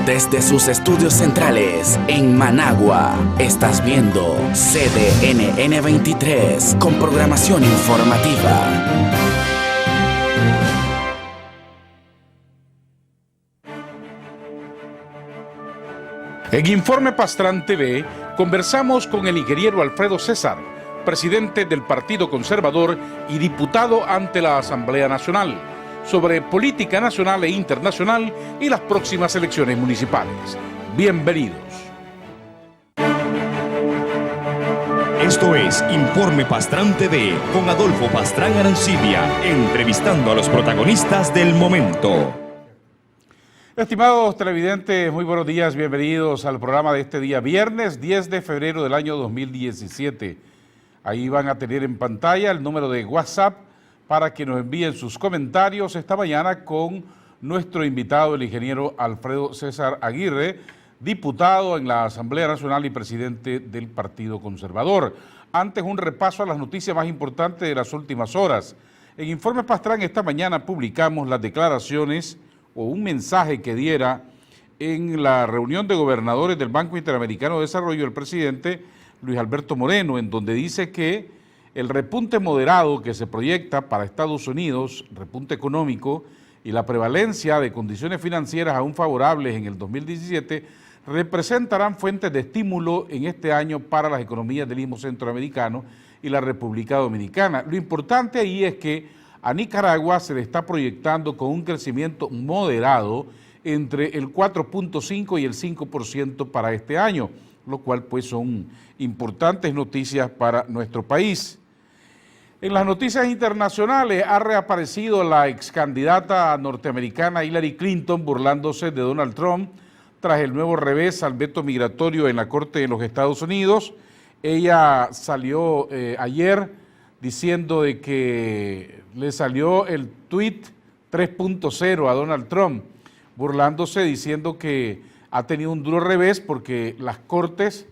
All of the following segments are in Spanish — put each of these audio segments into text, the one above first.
Desde sus estudios centrales en Managua, estás viendo CDNN 23 con programación informativa. En Informe Pastrán TV conversamos con el ingeniero Alfredo César, presidente del Partido Conservador y diputado ante la Asamblea Nacional, sobre política nacional e internacional y las próximas elecciones municipales. Bienvenidos. Esto es Informe Pastrán TV con Adolfo Pastrán Arancibia, entrevistando a los protagonistas del momento. Estimados televidentes, muy buenos días, bienvenidos al programa de este día, viernes 10 de febrero del año 2017. Ahí van a tener en pantalla el número de WhatsApp para que nos envíen sus comentarios esta mañana con nuestro invitado, el ingeniero Alfredo César Aguirre, diputado en la Asamblea Nacional y presidente del Partido Conservador. Antes, un repaso a las noticias más importantes de las últimas horas. En Informe Pastrán esta mañana publicamos las declaraciones o un mensaje que diera en la reunión de gobernadores del Banco Interamericano de Desarrollo el presidente Luis Alberto Moreno, en donde dice que el repunte moderado que se proyecta para Estados Unidos, repunte económico, y la prevalencia de condiciones financieras aún favorables en el 2017 representarán fuentes de estímulo en este año para las economías del Istmo Centroamericano y la República Dominicana. Lo importante ahí es que a Nicaragua se le está proyectando con un crecimiento moderado entre el 4.5 y el 5% para este año, lo cual pues son importantes noticias para nuestro país. En las noticias internacionales ha reaparecido la ex candidata norteamericana Hillary Clinton burlándose de Donald Trump tras el nuevo revés al veto migratorio en la Corte de los Estados Unidos. Ella salió ayer diciendo de que le salió el tweet 3.0 a Donald Trump, burlándose, diciendo que ha tenido un duro revés porque las cortes,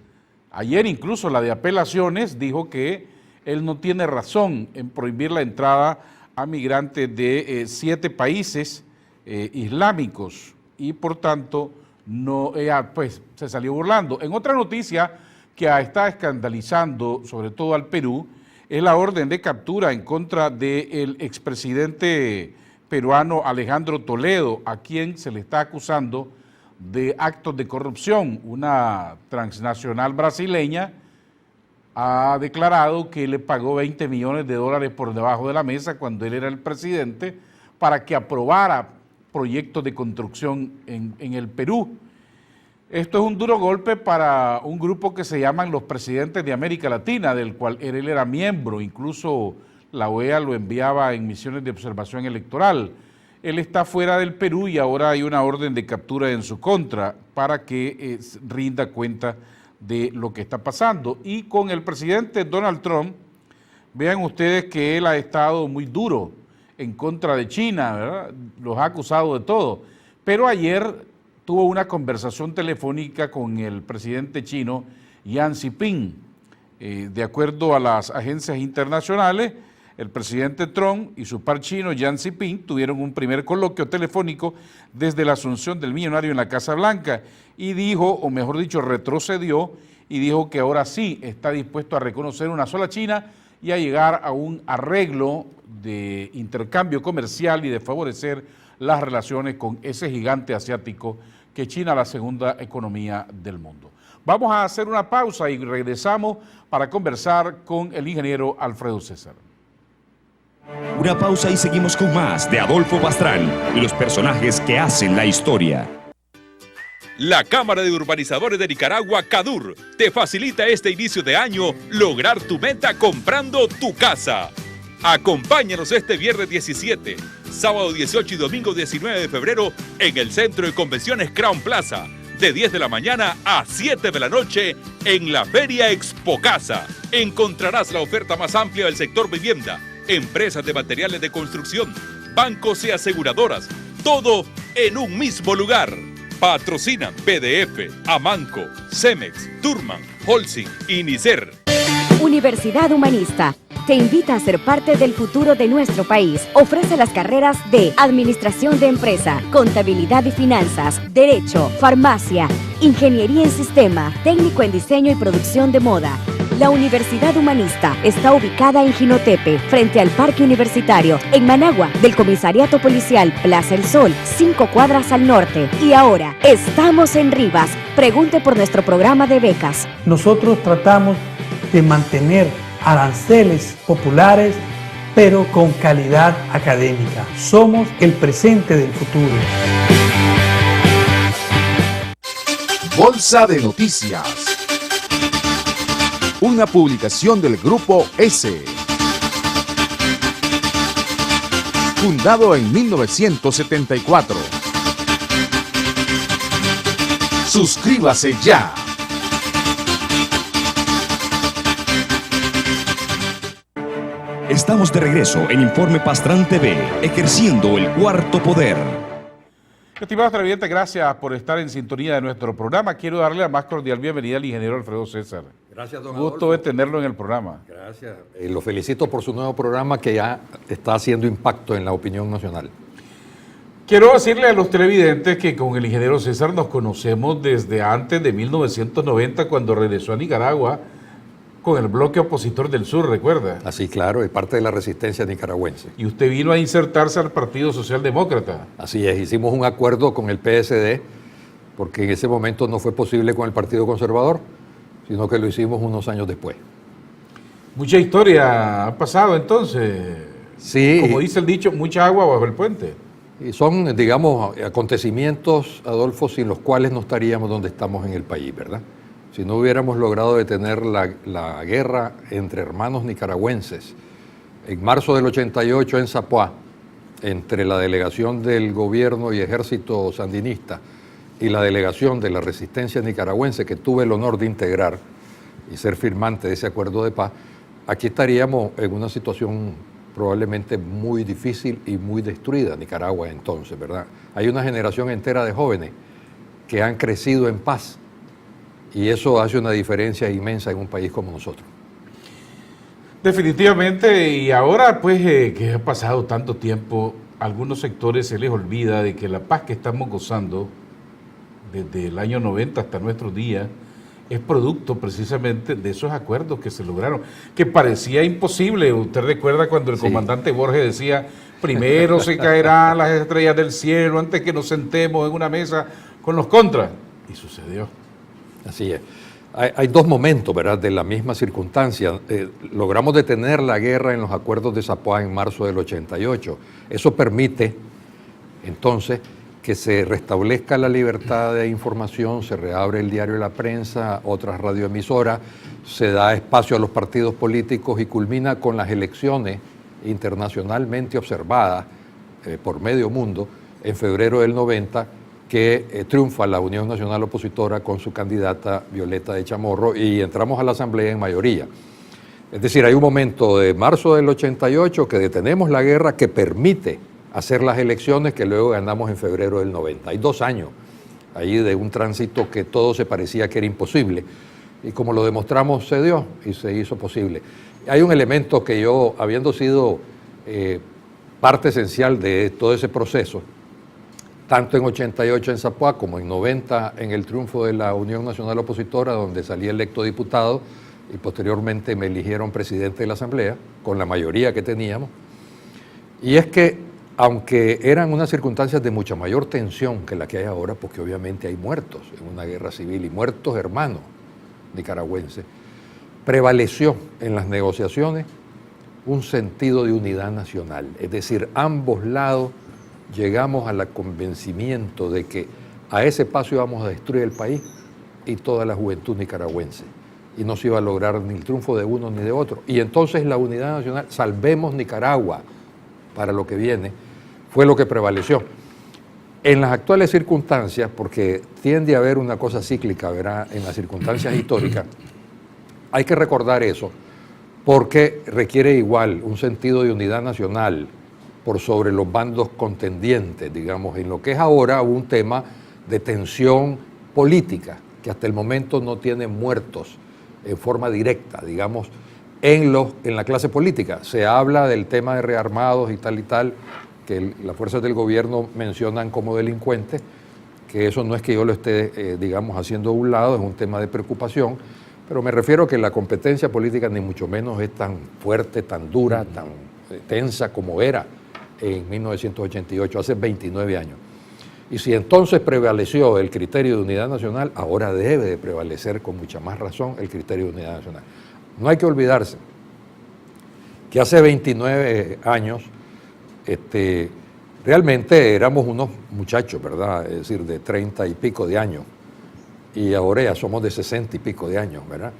ayer incluso la de apelaciones, dijo que él no tiene razón en prohibir la entrada a migrantes de 7 países islámicos y por tanto no, ella pues se salió burlando. En otra noticia que está escandalizando sobre todo al Perú, es la orden de captura en contra del expresidente peruano Alejandro Toledo, a quien se le está acusando de actos de corrupción. Una transnacional brasileña ha declarado que le pagó 20 millones de dólares por debajo de la mesa cuando él era el presidente para que aprobara proyectos de construcción en el Perú. Esto es un duro golpe para un grupo que se llaman los presidentes de América Latina, del cual él era miembro, incluso la OEA lo enviaba en misiones de observación electoral. Él está fuera del Perú y ahora hay una orden de captura en su contra para que rinda cuenta de lo que está pasando. Y con el presidente Donald Trump, vean ustedes que él ha estado muy duro en contra de China, ¿verdad? Los ha acusado de todo, pero ayer tuvo una conversación telefónica con el presidente chino Xi Jinping. De acuerdo a las agencias internacionales, el presidente Trump y su par chino Xi Jinping tuvieron un primer coloquio telefónico desde la asunción del millonario en la Casa Blanca y dijo, o mejor dicho, retrocedió y dijo que ahora sí está dispuesto a reconocer una sola China y a llegar a un arreglo de intercambio comercial y de favorecer las relaciones con ese gigante asiático que China es la segunda economía del mundo. Vamos a hacer una pausa y regresamos para conversar con el ingeniero Alfredo César. Una pausa y seguimos con más de Adolfo Pastrán y los personajes que hacen la historia. La Cámara de Urbanizadores de Nicaragua, CADUR, te facilita este inicio de año lograr tu meta comprando tu casa. Acompáñanos este viernes 17, sábado 18 y domingo 19 de febrero en el Centro de Convenciones Crown Plaza, de 10 de la mañana a 7 de la noche en la Feria Expo Casa. Encontrarás la oferta más amplia del sector vivienda, empresas de materiales de construcción, bancos y aseguradoras, todo en un mismo lugar. Patrocinan PDF, Amanco, Cemex, Turman, Holcim y Nicer. Universidad Humanista. te invita a ser parte del futuro de nuestro país. Ofrece las carreras de Administración de Empresa, Contabilidad y Finanzas, Derecho, Farmacia, Ingeniería en Sistema, Técnico en Diseño y Producción de Moda. La Universidad Humanista está ubicada en Jinotepe, frente al Parque Universitario, en Managua, del Comisariato Policial Plaza El Sol, 5 cuadras al norte. Y ahora, estamos en Rivas. Pregunte por nuestro programa de becas. Nosotros tratamos de mantener aranceles populares, pero con calidad académica. Somos el presente del futuro. Bolsa de Noticias. Una publicación del Grupo S. Fundado en 1974. Suscríbase ya. Estamos de regreso en Informe Pastrán TV, ejerciendo el cuarto poder. Estimados televidentes, gracias por estar en sintonía de nuestro programa. Quiero darle la más cordial bienvenida al ingeniero Alfredo César. Gracias, don Gusto Adolfo. de tenerlo en el programa. Gracias. Lo felicito por su nuevo programa que ya está haciendo impacto en la opinión nacional. Quiero decirle a los televidentes que con el ingeniero César nos conocemos desde antes de 1990, cuando regresó a Nicaragua con el bloque opositor del sur, ¿recuerda? Así, claro, es parte de la resistencia nicaragüense. Y usted vino a insertarse al Partido Socialdemócrata. Así es, hicimos un acuerdo con el PSD, porque en ese momento no fue posible con el Partido Conservador, sino que lo hicimos unos años después. Mucha historia ha pasado entonces. Sí. Como dice el dicho, mucha agua bajo el puente. Y son, digamos, acontecimientos, Adolfo, sin los cuales no estaríamos donde estamos en el país, ¿verdad? Si no hubiéramos logrado detener la guerra entre hermanos nicaragüenses, en marzo del 88 en Zapuá, entre la delegación del gobierno y ejército sandinista y la delegación de la resistencia nicaragüense, que tuve el honor de integrar y ser firmante de ese acuerdo de paz, aquí estaríamos en una situación probablemente muy difícil y muy destruida, Nicaragua entonces, ¿verdad? Hay una generación entera de jóvenes que han crecido en paz, y eso hace una diferencia inmensa en un país como nosotros. Definitivamente, y ahora pues que ha pasado tanto tiempo, a algunos sectores se les olvida de que la paz que estamos gozando desde el año 90 hasta nuestros días es producto precisamente de esos acuerdos que se lograron, que parecía imposible. Usted recuerda cuando el comandante Borges decía, primero se caerán las estrellas del cielo antes que nos sentemos en una mesa con los contras, y sucedió. Así es. Hay dos momentos, ¿verdad?, de la misma circunstancia. Logramos detener la guerra en los acuerdos de Zapuá en marzo del 88. Eso permite, entonces, que se restablezca la libertad de información, se reabre el diario La Prensa, otras radioemisoras, se da espacio a los partidos políticos y culmina con las elecciones internacionalmente observadas por medio mundo en febrero del 90, que triunfa la Unión Nacional Opositora con su candidata Violeta de Chamorro y entramos a la Asamblea en mayoría. Es decir, hay un momento de marzo del 88 que detenemos la guerra que permite hacer las elecciones que luego ganamos en febrero del 90. Hay 2 años ahí de un tránsito que todo se parecía que era imposible y como lo demostramos se dio y se hizo posible. Hay un elemento que yo, habiendo sido parte esencial de todo ese proceso, tanto en 88 en Zapuá como en 90 en el triunfo de la Unión Nacional Opositora, donde salí electo diputado y posteriormente me eligieron presidente de la Asamblea, con la mayoría que teníamos. Y es que, aunque eran unas circunstancias de mucha mayor tensión que la que hay ahora, porque obviamente hay muertos en una guerra civil y muertos hermanos nicaragüenses, prevaleció en las negociaciones un sentido de unidad nacional. Es decir, ambos lados llegamos al convencimiento de que a ese paso íbamos a destruir el país y toda la juventud nicaragüense. Y no se iba a lograr ni el triunfo de uno ni de otro. Y entonces la unidad nacional, salvemos Nicaragua para lo que viene, fue lo que prevaleció. En las actuales circunstancias, porque tiende a haber una cosa cíclica, ¿verdad?, en las circunstancias históricas, hay que recordar eso, porque requiere igual un sentido de unidad nacional por sobre los bandos contendientes, digamos, en lo que es ahora un tema de tensión política, que hasta el momento no tiene muertos en forma directa, digamos, en la clase política. Se habla del tema de rearmados y tal, que las fuerzas del gobierno mencionan como delincuentes, que eso no es que yo lo esté, digamos, haciendo a un lado, es un tema de preocupación, pero me refiero a que la competencia política ni mucho menos es tan fuerte, tan dura, tan tensa como era en 1988, hace 29 años. Y si entonces prevaleció el criterio de unidad nacional, ahora debe de prevalecer con mucha más razón el criterio de unidad nacional. No hay que olvidarse que hace 29 años realmente éramos unos muchachos, ¿verdad? Es decir, de 30 y pico de años. Y ahora ya somos de 60 y pico de años, ¿verdad?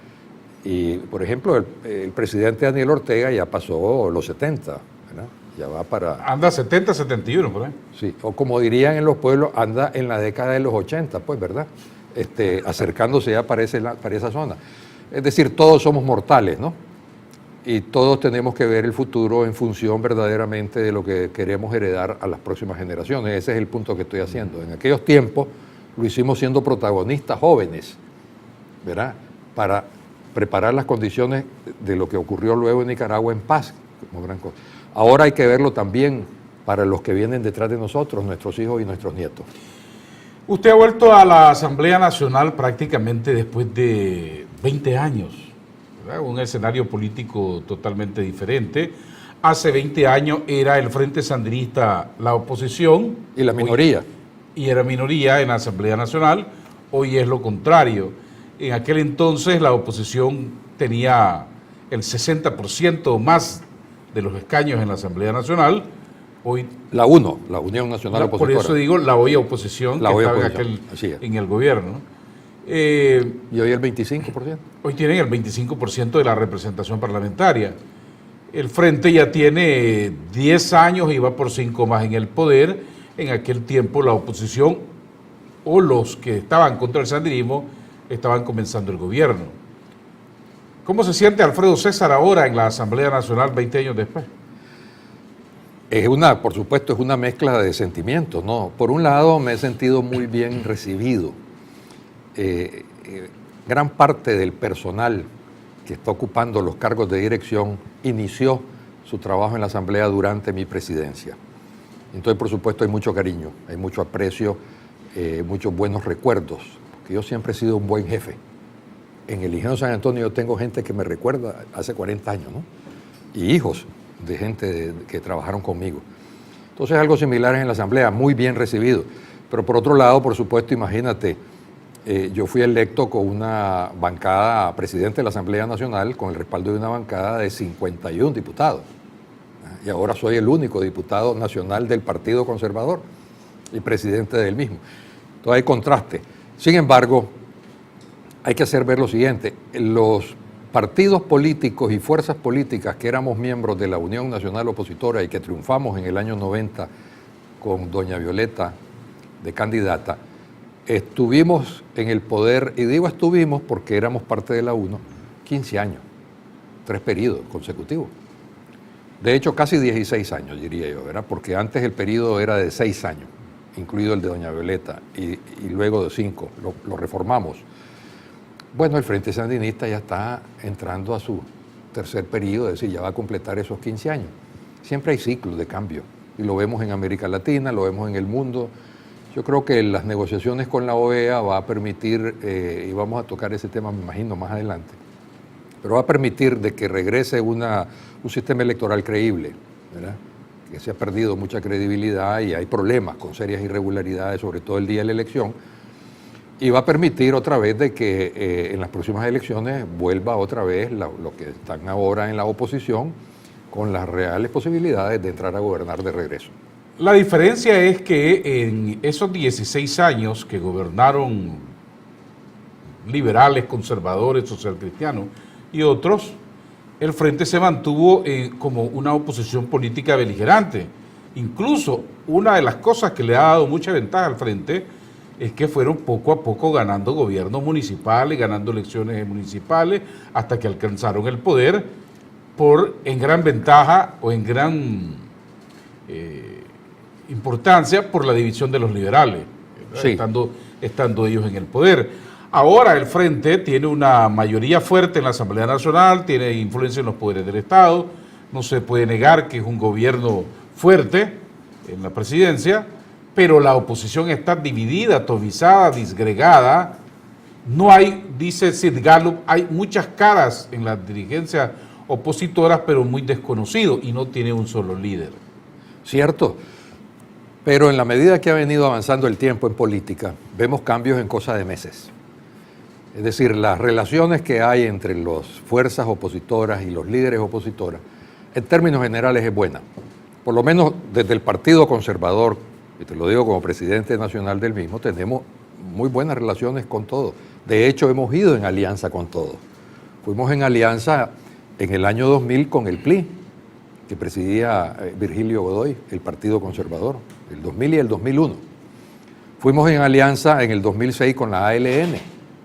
Y, por ejemplo, el presidente Daniel Ortega ya pasó los 70, ¿verdad? Ya va para... Anda 70, 71, por ahí. Sí, o como dirían en los pueblos, anda en la década de los 80, pues, ¿verdad? Acercándose ya para esa zona. Es decir, todos somos mortales, ¿no? Y todos tenemos que ver el futuro en función verdaderamente de lo que queremos heredar a las próximas generaciones. Ese es el punto que estoy haciendo. En aquellos tiempos lo hicimos siendo protagonistas jóvenes, ¿verdad? Para preparar las condiciones de lo que ocurrió luego en Nicaragua en paz, como gran cosa. Ahora hay que verlo también para los que vienen detrás de nosotros, nuestros hijos y nuestros nietos. Usted ha vuelto a la Asamblea Nacional prácticamente después de 20 años, ¿verdad? Un escenario político totalmente diferente. Hace 20 años era el Frente Sandinista la oposición. Y la minoría. Y era minoría en la Asamblea Nacional. Hoy es lo contrario. En aquel entonces la oposición tenía el 60% o más de los escaños en la Asamblea Nacional. Hoy la Unión Nacional Opositora. Por eso digo la hoy oposición, la que hoy estaba oposición. en el gobierno. Y hoy el 25%. Hoy tienen el 25% de la representación parlamentaria. El Frente ya tiene 10 años y va por 5 más en el poder. En aquel tiempo la oposición o los que estaban contra el sandinismo estaban comenzando el gobierno. ¿Cómo se siente Alfredo César ahora en la Asamblea Nacional 20 años después? Por supuesto, es una mezcla de sentimientos, ¿no? Por un lado, me he sentido muy bien recibido. Gran parte del personal que está ocupando los cargos de dirección inició su trabajo en la Asamblea durante mi presidencia. Entonces, por supuesto, hay mucho cariño, hay mucho aprecio, muchos buenos recuerdos, porque yo siempre he sido un buen jefe. En el Ingenio San Antonio yo tengo gente que me recuerda hace 40 años, ¿no? Y hijos de gente que trabajaron conmigo. Entonces, algo similar en la Asamblea, muy bien recibido. Pero por otro lado, por supuesto, imagínate, yo fui electo con una bancada, presidente de la Asamblea Nacional, con el respaldo de una bancada de 51 diputados. Y ahora soy el único diputado nacional del Partido Conservador y presidente del mismo. Entonces hay contraste. Sin embargo, hay que hacer ver lo siguiente. Los partidos políticos y fuerzas políticas que éramos miembros de la Unión Nacional Opositora y que triunfamos en el año 90 con doña Violeta de candidata, estuvimos en el poder, y digo estuvimos porque éramos parte de la UNO, 15 años, 3 periodos consecutivos. De hecho, casi 16 años, diría yo, ¿verdad? Porque antes el periodo era de 6 años, incluido el de doña Violeta, y luego de 5, lo reformamos. Bueno, el Frente Sandinista ya está entrando a su tercer periodo, es decir, ya va a completar esos 15 años. Siempre hay ciclos de cambio, y lo vemos en América Latina, lo vemos en el mundo. Yo creo que las negociaciones con la OEA va a permitir, y vamos a tocar ese tema, me imagino, más adelante, pero va a permitir de que regrese un sistema electoral creíble, ¿verdad? Que se ha perdido mucha credibilidad y hay problemas con serias irregularidades, sobre todo el día de la elección, y va a permitir otra vez de que en las próximas elecciones vuelva otra vez lo que están ahora en la oposición con las reales posibilidades de entrar a gobernar de regreso. La diferencia es que en esos 16 años que gobernaron liberales, conservadores, socialcristianos y otros, el Frente se mantuvo como una oposición política beligerante. Incluso una de las cosas que le ha dado mucha ventaja al Frente es que fueron poco a poco ganando gobiernos municipales, ganando elecciones municipales, hasta que alcanzaron el poder en gran ventaja o en gran importancia por la división de los liberales, sí, estando ellos en el poder. Ahora el Frente tiene una mayoría fuerte en la Asamblea Nacional, tiene influencia en los poderes del Estado, no se puede negar que es un gobierno fuerte en la presidencia, pero la oposición está dividida, atomizada, disgregada. No hay, dice Sid Gallup, hay muchas caras en la dirigencia opositoras, pero muy desconocido, y no tiene un solo líder. Cierto, pero en la medida que ha venido avanzando el tiempo en política, vemos cambios en cosa de meses. Es decir, las relaciones que hay entre las fuerzas opositoras y los líderes opositoras, en términos generales es buena. Por lo menos desde el Partido Conservador, y te lo digo como presidente nacional del mismo, tenemos muy buenas relaciones con todos. De hecho, hemos ido en alianza con todos. Fuimos en alianza en el año 2000 con el PLI, que presidía Virgilio Godoy, el Partido Conservador, el 2000 y el 2001. Fuimos en alianza en el 2006 con la ALN,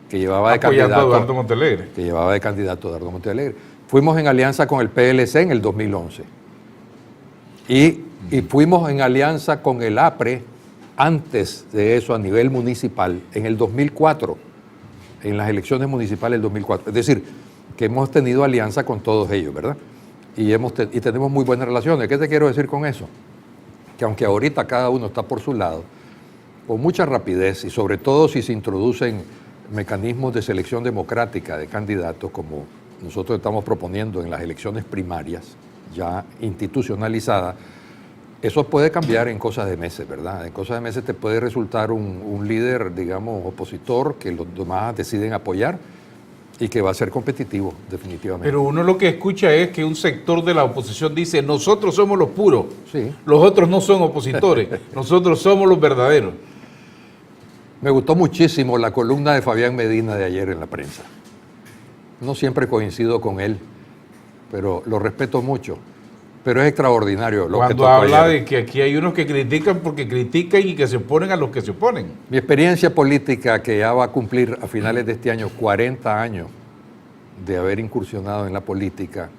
que llevaba de candidato a Eduardo Montalegre. Eduardo Montalegre. Fuimos en alianza con el PLC en el 2011. Y fuimos en alianza con el APRE antes de eso a nivel municipal en el 2004, en las elecciones municipales del 2004. Es decir, que hemos tenido alianza con todos ellos, ¿verdad? Y tenemos muy buenas relaciones. ¿Qué te quiero decir con eso? Que aunque ahorita cada uno está por su lado, con mucha rapidez y sobre todo si se introducen mecanismos de selección democrática de candidatos como nosotros estamos proponiendo en las elecciones primarias, ya institucionalizadas, eso puede cambiar en cosas de meses, ¿verdad? En cosas de meses te puede resultar un líder, digamos, opositor que los demás deciden apoyar y que va a ser competitivo, definitivamente. Pero uno lo que escucha es que un sector de la oposición dice, nosotros somos los puros, Sí. Los otros no son opositores, nosotros somos los verdaderos. Me gustó muchísimo la columna de Fabián Medina de ayer en la prensa. No siempre coincido con él, pero lo respeto mucho. Pero es extraordinario lo que Cuando tocó habla ayer. de que aquí hay unos que critican porque critican y que se oponen a los que se oponen. Mi experiencia política, que ya va a cumplir a finales de este año 40 años de haber incursionado en la política,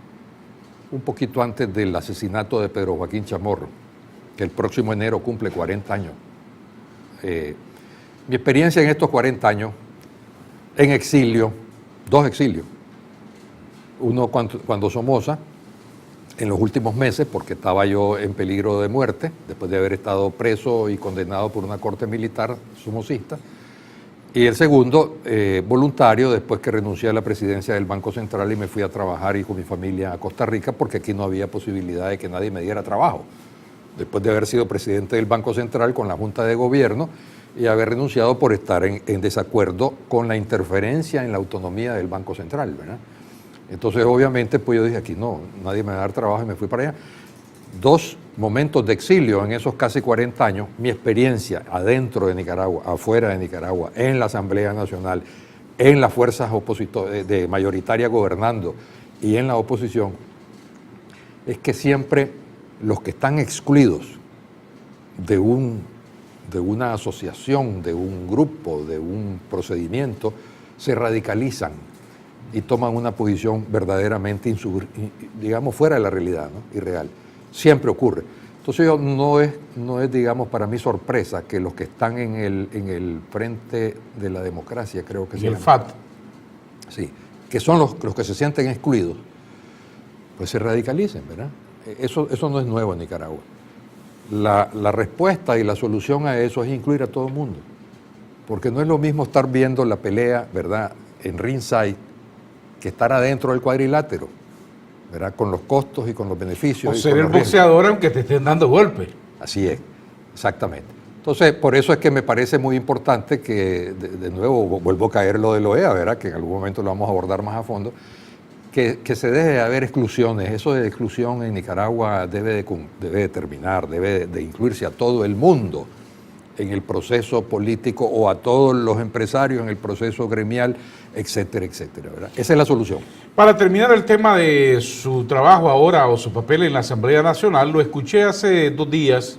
un poquito antes del asesinato de Pedro Joaquín Chamorro, que el próximo enero cumple 40 años. Mi experiencia en estos 40 años, en exilio, 2 exilios. Uno cuando Somoza, en los últimos meses, porque estaba yo en peligro de muerte, después de haber estado preso y condenado por una corte militar somocista. Y el segundo, voluntario, después que renuncié a la presidencia del Banco Central y me fui a trabajar y con mi familia a Costa Rica, porque aquí no había posibilidad de que nadie me diera trabajo. Después de haber sido presidente del Banco Central con la Junta de Gobierno y haber renunciado por estar en desacuerdo con la interferencia en la autonomía del Banco Central, ¿verdad? Entonces, obviamente, pues yo dije, aquí no, nadie me va a dar trabajo y me fui para allá. 2 momentos de exilio en esos casi 40 años, mi experiencia adentro de Nicaragua, afuera de Nicaragua, en la Asamblea Nacional, en las fuerzas opositoras de mayoritaria gobernando y en la oposición, es que siempre los que están excluidos de una asociación, de un grupo, de un procedimiento, se radicalizan y toman una posición verdaderamente, digamos, fuera de la realidad, ¿no? Irreal. Siempre ocurre. Entonces no es, digamos, para mí sorpresa que los que están en el frente de la democracia, creo que Y se el llama. FAT. Sí, que son los que se sienten excluidos, pues se radicalicen, ¿verdad? Eso no es nuevo en Nicaragua. La respuesta y la solución a eso es incluir a todo el mundo. Porque no es lo mismo estar viendo la pelea, ¿verdad?, en ringside, que estar adentro del cuadrilátero, ¿verdad?, con los costos y con los beneficios. O y ser con el los riesgos. boxeador aunque te estén dando golpes. Así es, exactamente. Entonces, por eso es que me parece muy importante que, de nuevo, vuelvo a caer lo de la OEA, ¿verdad?, que en algún momento lo vamos a abordar más a fondo, que se deje de haber exclusiones. Eso de exclusión en Nicaragua debe de terminar, debe de incluirse a todo el mundo en el proceso político o a todos los empresarios en el proceso gremial, etcétera, etcétera, ¿verdad? Esa es la solución. Para terminar el tema de su trabajo ahora o su papel en la Asamblea Nacional, lo escuché hace 2 días,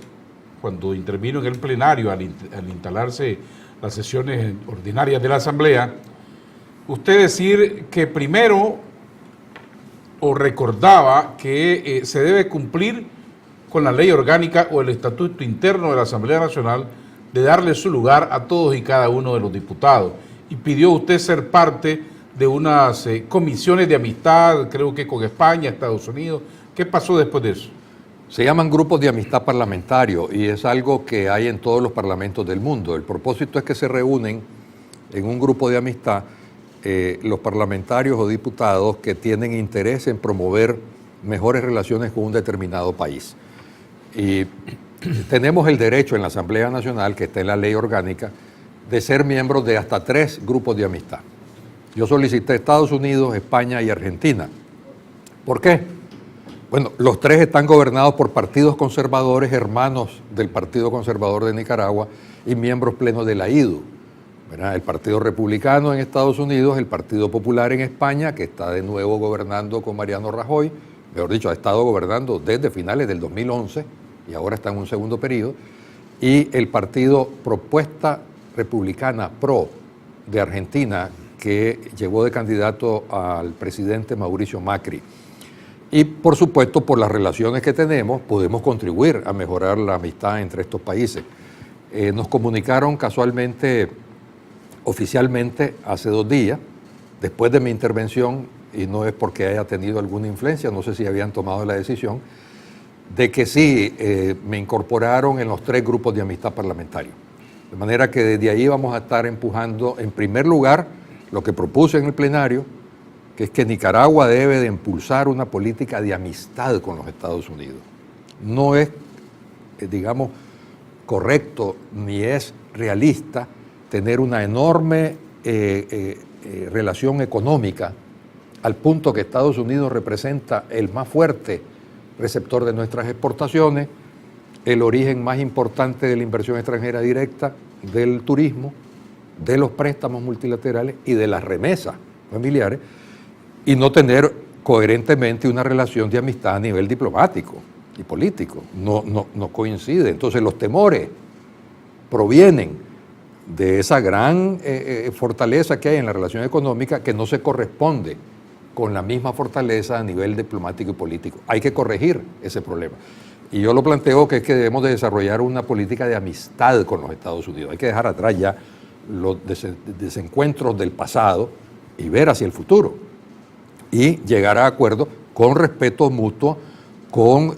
cuando intervino en el plenario al instalarse las sesiones ordinarias de la Asamblea, usted decir que primero, o recordaba que se debe cumplir con la ley orgánica o el estatuto interno de la Asamblea Nacional de darle su lugar a todos y cada uno de los diputados y pidió usted ser parte de unas comisiones de amistad, creo que con España, Estados Unidos. ¿Qué pasó después de eso? Se llaman grupos de amistad parlamentario y es algo que hay en todos los parlamentos del mundo. El propósito es que se reúnen en un grupo de amistad los parlamentarios o diputados que tienen interés en promover mejores relaciones con un determinado país. Y tenemos el derecho en la Asamblea Nacional, que está en la ley orgánica, de ser miembros de hasta 3 grupos de amistad. Yo solicité Estados Unidos, España y Argentina. ¿Por qué? Bueno, los 3 están gobernados por partidos conservadores, hermanos del Partido Conservador de Nicaragua y miembros plenos de la IDU. ¿Verdad? El Partido Republicano en Estados Unidos, el Partido Popular en España, que está de nuevo gobernando con Mariano Rajoy, mejor dicho, ha estado gobernando desde finales del 2011 y ahora está en un segundo periodo, y el Partido Propuesta Republicana PRO de Argentina, que llevó de candidato al presidente Mauricio Macri. Y por supuesto, por las relaciones que tenemos, podemos contribuir a mejorar la amistad entre estos países. Nos comunicaron casualmente, oficialmente, hace 2 días, después de mi intervención, y no es porque haya tenido alguna influencia, no sé si habían tomado la decisión, de que sí, me incorporaron en los 3 grupos de amistad parlamentario. De manera que desde ahí vamos a estar empujando, en primer lugar, lo que propuse en el plenario, que es que Nicaragua debe de impulsar una política de amistad con los Estados Unidos. No es, digamos, correcto ni es realista tener una enorme relación económica al punto que Estados Unidos representa el más fuerte receptor de nuestras exportaciones, el origen más importante de la inversión extranjera directa, del turismo, de los préstamos multilaterales y de las remesas familiares, y no tener coherentemente una relación de amistad a nivel diplomático y político. No coincide. Entonces los temores provienen de esa gran fortaleza que hay en la relación económica, que no se corresponde con la misma fortaleza a nivel diplomático y político. Hay que corregir ese problema. Y yo lo planteo que es que debemos de desarrollar una política de amistad con los Estados Unidos. Hay que dejar atrás ya los desencuentros del pasado y ver hacia el futuro. Y llegar a acuerdos con respeto mutuo, con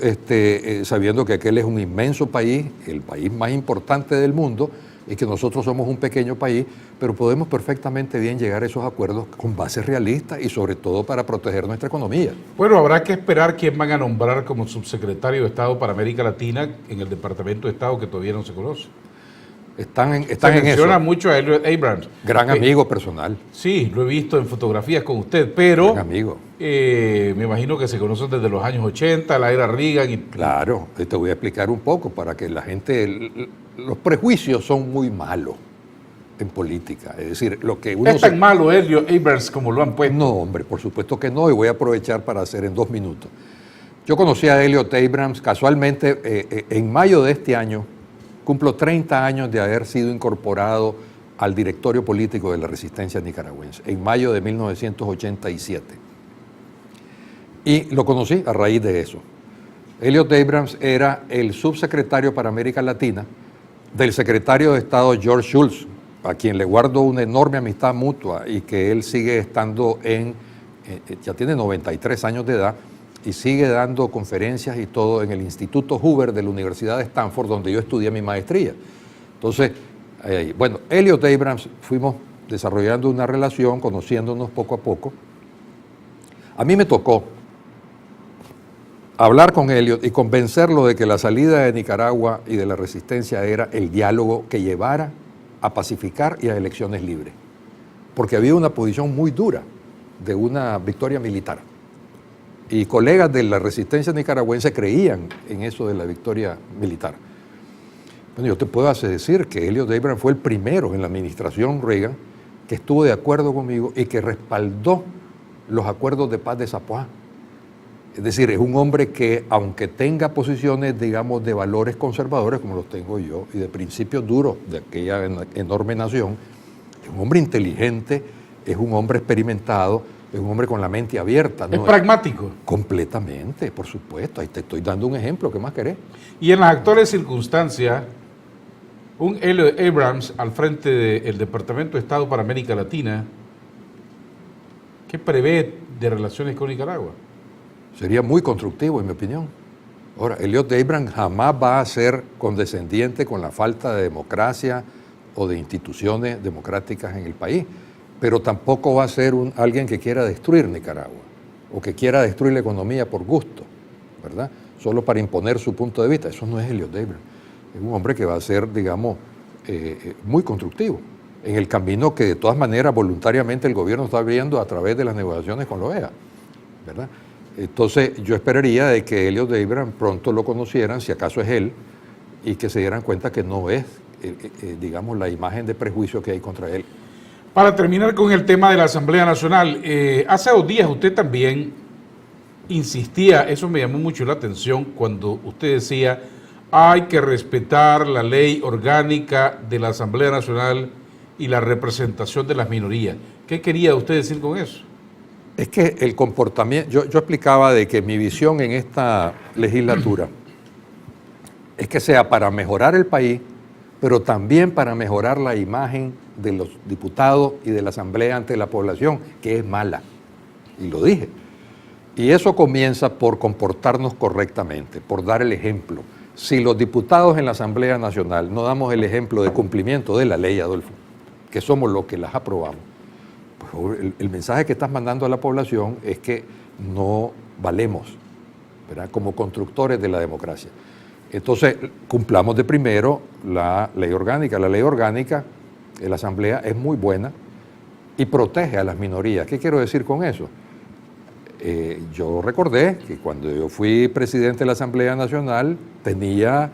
sabiendo que aquel es un inmenso país, el país más importante del mundo, y que nosotros somos un pequeño país, pero podemos perfectamente bien llegar a esos acuerdos con bases realistas y sobre todo para proteger nuestra economía. Bueno, habrá que esperar quién van a nombrar como subsecretario de Estado para América Latina en el Departamento de Estado, que todavía no se conoce. Están en Se menciona eso. mucho a Elliot Abrams. Gran amigo personal. Sí, lo he visto en fotografías con usted, pero Gran amigo. Me imagino que se conocen desde los años 80, la era Reagan. Claro, te voy a explicar un poco para que la gente... Los prejuicios son muy malos en política. Es decir, lo que uno... ¿Es tan malo Elliot Abrams como lo han puesto? No, hombre, por supuesto que no, y voy a aprovechar para hacer en 2 minutos. Yo conocí a Elliot Abrams casualmente en mayo de este año. Cumplo 30 años de haber sido incorporado al directorio político de la resistencia nicaragüense, en mayo de 1987. Y lo conocí a raíz de eso. Elliot Abrams era el subsecretario para América Latina del secretario de Estado George Shultz, a quien le guardo una enorme amistad mutua y que él sigue estando ya tiene 93 años de edad, y sigue dando conferencias y todo en el Instituto Hoover de la Universidad de Stanford, donde yo estudié mi maestría. Entonces, bueno, Elliot Abrams, fuimos desarrollando una relación, conociéndonos poco a poco. A mí me tocó hablar con Elliot y convencerlo de que la salida de Nicaragua y de la resistencia era el diálogo que llevara a pacificar y a elecciones libres, porque había una posición muy dura de una victoria militar. Y colegas de la resistencia nicaragüense creían en eso de la victoria militar. Bueno, yo te puedo decir que Elliot Abrams fue el primero en la administración Reagan que estuvo de acuerdo conmigo y que respaldó los acuerdos de paz de Zapopan. Es decir, es un hombre que, aunque tenga posiciones, digamos, de valores conservadores, como los tengo yo, y de principios duros de aquella enorme nación, es un hombre inteligente, es un hombre experimentado, es un hombre con la mente abierta. ¿Es pragmático? Completamente, por supuesto. Ahí te estoy dando un ejemplo. ¿Qué más querés? Y en las actuales circunstancias, un Elliot Abrams al frente del Departamento de Estado para América Latina, ¿qué prevé de relaciones con Nicaragua? Sería muy constructivo, en mi opinión. Ahora, Elliot Abrams jamás va a ser condescendiente con la falta de democracia o de instituciones democráticas en el país, pero tampoco va a ser alguien que quiera destruir Nicaragua o que quiera destruir la economía por gusto, ¿verdad? Solo para imponer su punto de vista. Eso no es Elliot Abrams. Es un hombre que va a ser, digamos, muy constructivo en el camino que de todas maneras voluntariamente el gobierno está abriendo a través de las negociaciones con la OEA, ¿verdad? Entonces yo esperaría de que Elliot Abrams pronto lo conocieran, si acaso es él, y que se dieran cuenta que no es, digamos, la imagen de prejuicio que hay contra él. Para terminar con el tema de la Asamblea Nacional, hace 2 días usted también insistía, eso me llamó mucho la atención, cuando usted decía hay que respetar la ley orgánica de la Asamblea Nacional y la representación de las minorías. ¿Qué quería usted decir con eso? Es que el comportamiento, yo explicaba de que mi visión en esta legislatura es que sea para mejorar el país, pero también para mejorar la imagen de los diputados y de la Asamblea ante la población, que es mala, y lo dije. Y eso comienza por comportarnos correctamente, por dar el ejemplo. Si los diputados en la Asamblea Nacional no damos el ejemplo de cumplimiento de la ley, Adolfo, que somos los que las aprobamos, pues el mensaje que estás mandando a la población es que no valemos, ¿verdad?, como constructores de la democracia. Entonces, cumplamos de primero la ley orgánica. La ley orgánica de la Asamblea es muy buena y protege a las minorías. ¿Qué quiero decir con eso? Yo recordé que cuando yo fui presidente de la Asamblea Nacional tenía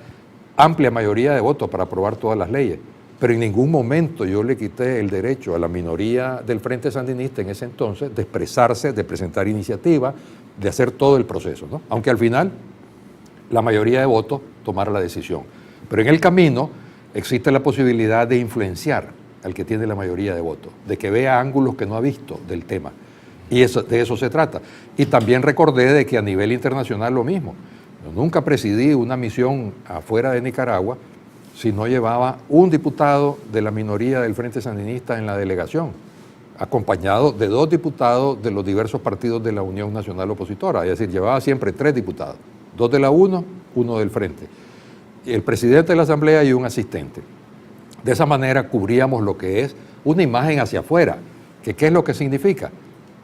amplia mayoría de votos para aprobar todas las leyes, pero en ningún momento yo le quité el derecho a la minoría del Frente Sandinista en ese entonces de expresarse, de presentar iniciativas, de hacer todo el proceso, ¿no? Aunque al final la mayoría de votos tomara la decisión. Pero en el camino existe la posibilidad de influenciar al que tiene la mayoría de votos, de que vea ángulos que no ha visto del tema. Y de eso se trata. Y también recordé de que a nivel internacional lo mismo. Yo nunca presidí una misión afuera de Nicaragua si no llevaba un diputado de la minoría del Frente Sandinista en la delegación, acompañado de 2 diputados de los diversos partidos de la Unión Nacional Opositora. Es decir, llevaba siempre 3 diputados, 2 de la UNO, 1 del Frente, y el presidente de la Asamblea y un asistente. De esa manera cubríamos lo que es una imagen hacia afuera. ¿Qué es lo que significa?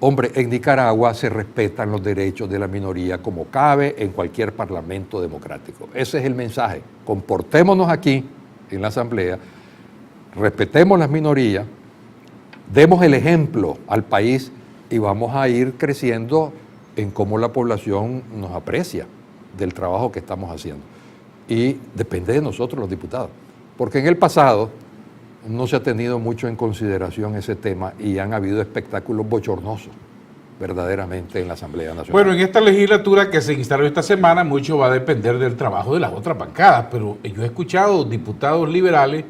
Hombre, en Nicaragua se respetan los derechos de la minoría como cabe en cualquier parlamento democrático. Ese es el mensaje. Comportémonos aquí en la Asamblea, respetemos las minorías, demos el ejemplo al país y vamos a ir creciendo en cómo la población nos aprecia del trabajo que estamos haciendo. Y depende de nosotros los diputados, porque en el pasado no se ha tenido mucho en consideración ese tema y han habido espectáculos bochornosos verdaderamente en la Asamblea Nacional. Bueno, en esta legislatura que se instaló esta semana, mucho va a depender del trabajo de las otras bancadas, pero yo he escuchado diputados liberales,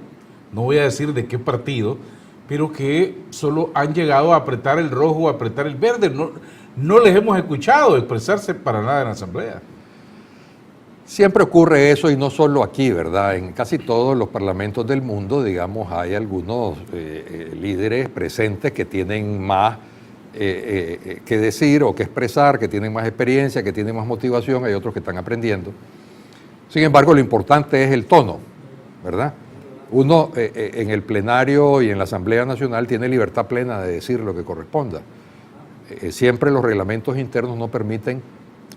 no voy a decir de qué partido, pero que solo han llegado a apretar el rojo, a apretar el verde. No les hemos escuchado expresarse para nada en la Asamblea. Siempre ocurre eso y no solo aquí, ¿verdad? En casi todos los parlamentos del mundo, digamos, hay algunos líderes presentes que tienen más que decir o que expresar, que tienen más experiencia, que tienen más motivación, hay otros que están aprendiendo. Sin embargo, lo importante es el tono, ¿verdad? Uno en el plenario y en la Asamblea Nacional tiene libertad plena de decir lo que corresponda. Siempre los reglamentos internos no permiten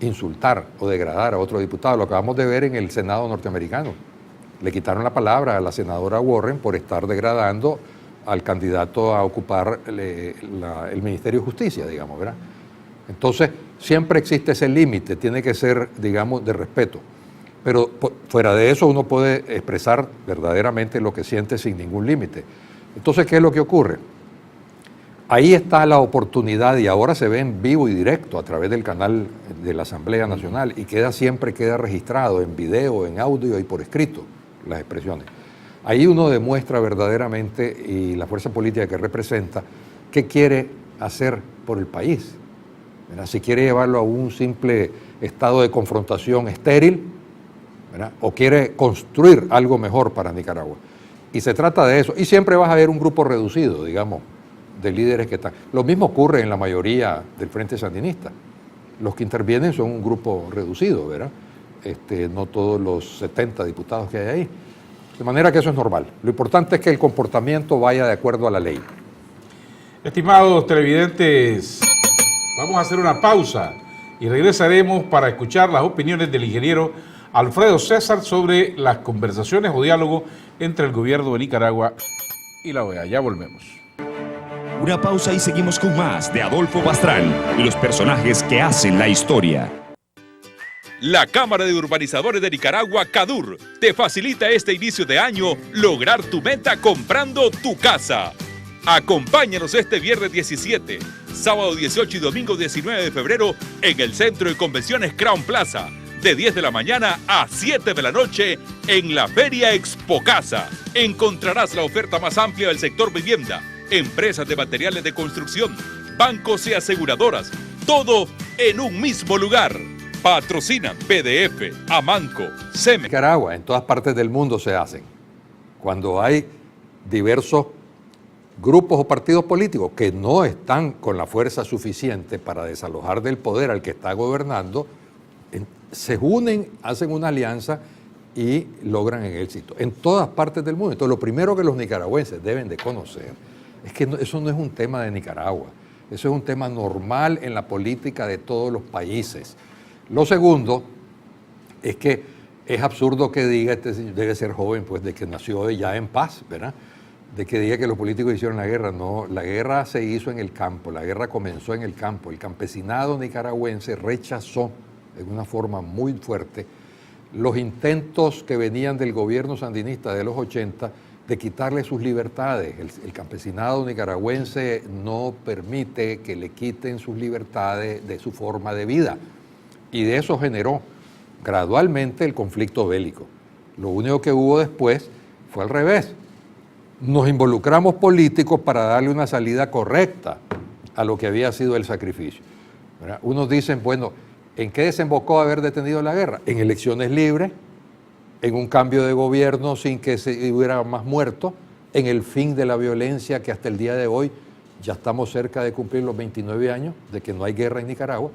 insultar o degradar a otro diputado. Lo acabamos de ver en el Senado norteamericano. Le quitaron la palabra a la senadora Warren por estar degradando al candidato a ocupar el Ministerio de Justicia, digamos, ¿verdad? Entonces, siempre existe ese límite, tiene que ser, digamos, de respeto. Pero fuera de eso uno puede expresar verdaderamente lo que siente sin ningún límite. Entonces, ¿qué es lo que ocurre? Ahí está la oportunidad y ahora se ve en vivo y directo a través del canal de la Asamblea Nacional y siempre queda registrado en video, en audio y por escrito las expresiones. Ahí uno demuestra verdaderamente y la fuerza política que representa qué quiere hacer por el país. ¿Verdad? Si quiere llevarlo a un simple estado de confrontación estéril, ¿verdad? O quiere construir algo mejor para Nicaragua. Y se trata de eso. Y siempre vas a ver un grupo reducido, digamos, de líderes que están. Lo mismo ocurre en la mayoría del Frente Sandinista. Los que intervienen son un grupo reducido, ¿verdad? No todos los 70 diputados que hay ahí. De manera que eso es normal. Lo importante es que el comportamiento vaya de acuerdo a la ley. Estimados televidentes, vamos a hacer una pausa y regresaremos para escuchar las opiniones del ingeniero Alfredo César sobre las conversaciones o diálogo entre el gobierno de Nicaragua y la OEA. Ya volvemos. Una pausa y seguimos con más de Adolfo Pastrán y los personajes que hacen la historia. La Cámara de Urbanizadores de Nicaragua, CADUR, te facilita este inicio de año lograr tu meta comprando tu casa. Acompáñanos este viernes 17, sábado 18 y domingo 19 de febrero en el Centro de Convenciones Crown Plaza, de 10 de la mañana a 7 de la noche en la Feria Expo Casa. Encontrarás la oferta más amplia del sector vivienda, empresas de materiales de construcción, bancos y aseguradoras, todo en un mismo lugar. Patrocinan PDF, Amanco, SEME. Nicaragua, en todas partes del mundo se hacen. Cuando hay diversos grupos o partidos políticos que no están con la fuerza suficiente para desalojar del poder al que está gobernando, se unen, hacen una alianza y logran el éxito. En todas partes del mundo. Entonces, lo primero que los nicaragüenses deben de conocer es que eso no es un tema de Nicaragua. Eso es un tema normal en la política de todos los países. Lo segundo es que es absurdo que diga, debe ser joven, pues de que nació ya en paz, ¿verdad? De que diga que los políticos hicieron la guerra. No, la guerra se hizo en el campo, la guerra comenzó en el campo. El campesinado nicaragüense rechazó de una forma muy fuerte los intentos que venían del gobierno sandinista de los 80 de quitarle sus libertades. El campesinado nicaragüense no permite que le quiten sus libertades de su forma de vida. Y de eso generó gradualmente el conflicto bélico. Lo único que hubo después fue al revés. Nos involucramos políticos para darle una salida correcta a lo que había sido el sacrificio, ¿verdad? Unos dicen, bueno, ¿en qué desembocó haber detenido la guerra? En elecciones libres, en un cambio de gobierno sin que se hubiera más muertos, en el fin de la violencia que hasta el día de hoy ya estamos cerca de cumplir los 29 años de que no hay guerra en Nicaragua,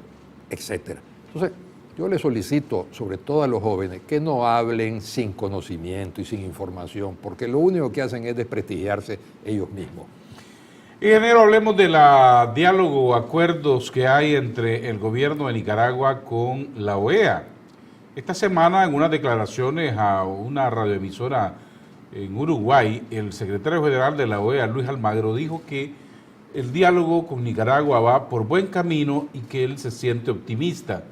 etcétera. Entonces, yo les solicito, sobre todo a los jóvenes, que no hablen sin conocimiento y sin información, porque lo único que hacen es desprestigiarse ellos mismos. Ingeniero, hablemos de diálogo o acuerdos que hay entre el gobierno de Nicaragua con la OEA. Esta semana, en unas declaraciones a una radioemisora en Uruguay, el secretario general de la OEA, Luis Almagro, dijo que el diálogo con Nicaragua va por buen camino y que él se siente optimista.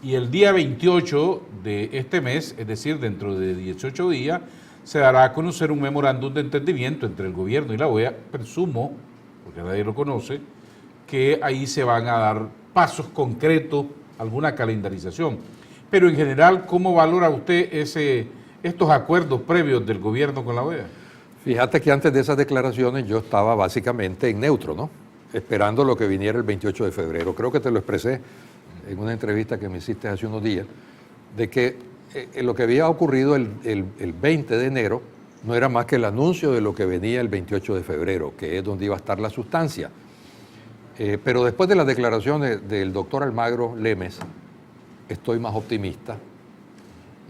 Y el día 28 de este mes, es decir, dentro de 18 días, se dará a conocer un memorándum de entendimiento entre el gobierno y la OEA, presumo, porque nadie lo conoce, que ahí se van a dar pasos concretos, alguna calendarización. Pero en general, ¿cómo valora usted estos acuerdos previos del gobierno con la OEA? Fíjate que antes de esas declaraciones yo estaba básicamente en neutro, ¿no? Esperando lo que viniera el 28 de febrero. Creo que te lo expresé en una entrevista que me hiciste hace unos días, de que lo que había ocurrido el 20 de enero no era más que el anuncio de lo que venía el 28 de febrero, que es donde iba a estar la sustancia. Pero después de las declaraciones del doctor Almagro Lemes, estoy más optimista.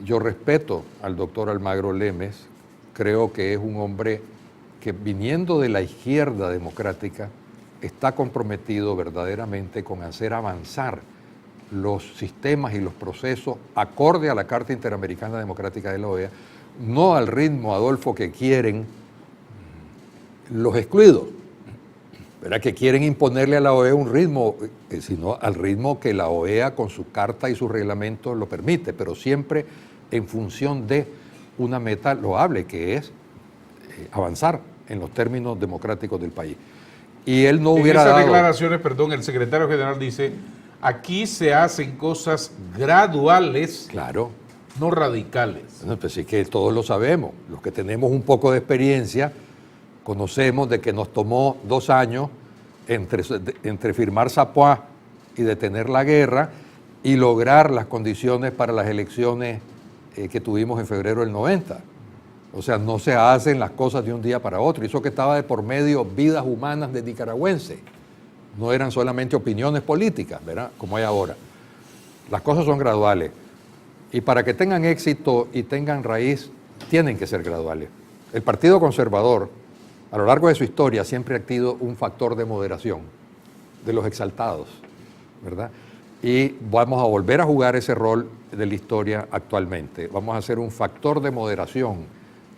Yo respeto al doctor Almagro Lemes, creo que es un hombre que, viniendo de la izquierda democrática, está comprometido verdaderamente con hacer avanzar los sistemas y los procesos acorde a la Carta Interamericana Democrática de la OEA, no al ritmo, Adolfo, que quieren los excluidos, ¿verdad? Que quieren imponerle a la OEA un ritmo, sino al ritmo que la OEA con su carta y su reglamento lo permite, pero siempre en función de una meta loable, que es avanzar en los términos democráticos del país. Y él no hubiera dado... En esas declaraciones, perdón, el secretario general dice, aquí se hacen cosas graduales, claro, no radicales. Bueno, pues sí, que todos lo sabemos. Los que tenemos un poco de experiencia conocemos de que nos tomó 2 años entre firmar Zapoá y detener la guerra y lograr las condiciones para las elecciones que tuvimos en febrero del 90. O sea, no se hacen las cosas de un día para otro. Eso que estaba de por medio, vidas humanas de nicaragüenses. No eran solamente opiniones políticas, ¿verdad? Como hay ahora. Las cosas son graduales. Y para que tengan éxito y tengan raíz, tienen que ser graduales. El Partido Conservador, a lo largo de su historia, siempre ha sido un factor de moderación de los exaltados, ¿verdad? Y vamos a volver a jugar ese rol de la historia actualmente. Vamos a ser un factor de moderación